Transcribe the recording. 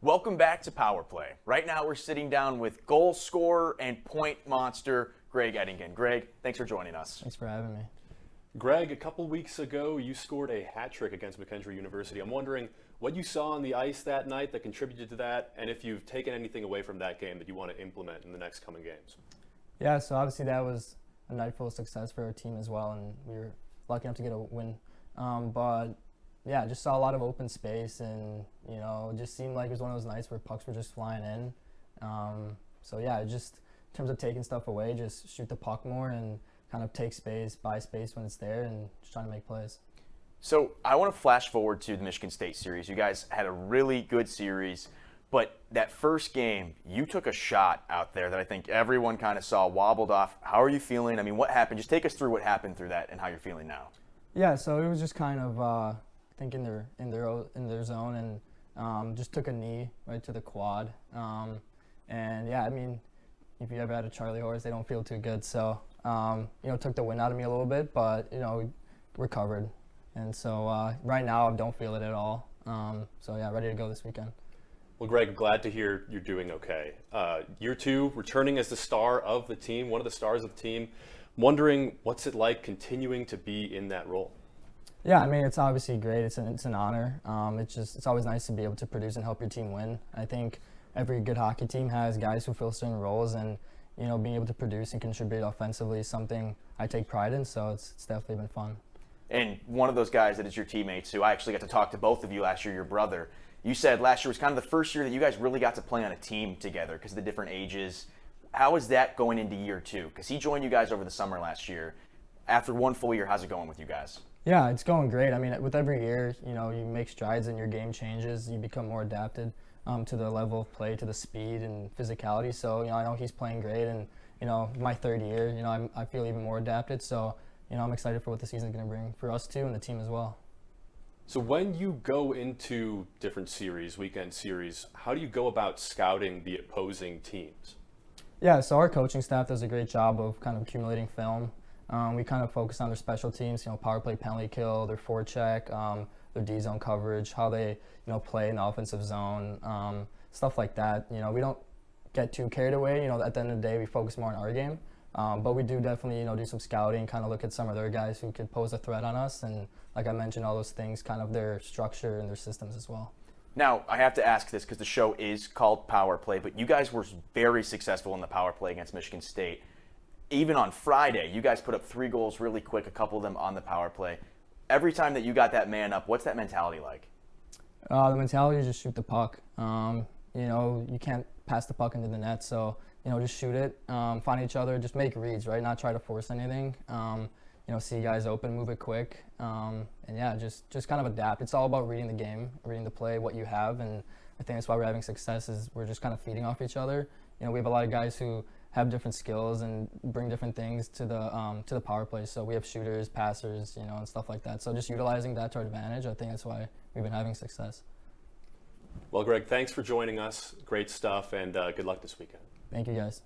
Welcome back to Powerplay. Right now we're sitting down with goal scorer and point monster Greg Etingen. Greg, thanks for joining us. Thanks for having me. Greg, a couple weeks ago you scored a hat trick against McKendree University. I'm wondering what you saw on the ice that night that contributed to that, and if you've taken anything away from that game that you want to implement in the next coming games. Yeah, so obviously that was a night full of success for our team as well, and we were lucky enough to get a win. But yeah, just saw a lot of open space, and it just seemed like it was one of those nights where pucks were just flying in. So yeah, just in terms of taking stuff away, just shoot the puck more and kind of take space, buy space when it's there, and just trying to make plays. So I want to flash forward to the Michigan State series. You guys had a really good series, but that first game, you took a shot out there that I think everyone kind of saw wobbled off. How are you feeling? I mean, what happened? Just take us through what happened through that and how you're feeling now. Yeah, so it was just kind of I think in their zone, and just took a knee right to the quad. And yeah, I mean, if you ever had a Charlie horse, they don't feel too good. So took the wind out of me a little bit, but we recovered. And so right now I don't feel it at all. So yeah, ready to go this weekend. Well, Greg, glad to hear you're doing okay. Year two, returning as the star of the team, one of the stars of the team. Wondering what's it like continuing to be in that role? Yeah, I mean, it's obviously great. It's an honor. It's always nice to be able to produce and help your team win. I think every good hockey team has guys who fill certain roles, and being able to produce and contribute offensively is something I take pride in. So it's definitely been fun. And one of those guys that is your teammates, who I actually got to talk to both of you last year, your brother. You said last year was kind of the first year that you guys really got to play on a team together because of the different ages. How is that going into year two? Because he joined you guys over the summer last year. After one full year, how's it going with you guys? Yeah, it's going great. I mean, with every year, you make strides and your game changes. You become more adapted to the level of play, to the speed and physicality. So, I know he's playing great, and, my third year, I feel even more adapted. So, I'm excited for what the season's going to bring for us too and the team as well. So when you go into different series, weekend series, how do you go about scouting the opposing teams? Yeah, so our coaching staff does a great job of kind of accumulating film. We kind of focus on their special teams, power play, penalty kill, their forecheck, their D-zone coverage, how they, play in the offensive zone, stuff like that. We don't get too carried away. At the end of the day, we focus more on our game. But we do definitely, do some scouting, kind of look at some of their guys who could pose a threat on us. And like I mentioned, all those things, kind of their structure and their systems as well. Now, I have to ask this because the show is called Powerplay, but you guys were very successful in the Powerplay against Michigan State. Even on Friday, you guys put up 3 goals really quick, a couple of them on the Powerplay. Every time that you got that man up, what's that mentality like? The mentality is just shoot the puck. You can't pass the puck into the net, so just shoot it, find each other, just make reads, right? Not try to force anything. See guys open, move it quick, and yeah, just kind of adapt. It's all about reading the game, reading the play, what you have, and I think that's why we're having success. Is we're just kind of feeding off each other. We have a lot of guys who have different skills and bring different things to the power play. So we have shooters, passers, and stuff like that. So just utilizing that to our advantage, I think that's why we've been having success. Well, Greg, thanks for joining us. Great stuff, and good luck this weekend. Thank you, guys.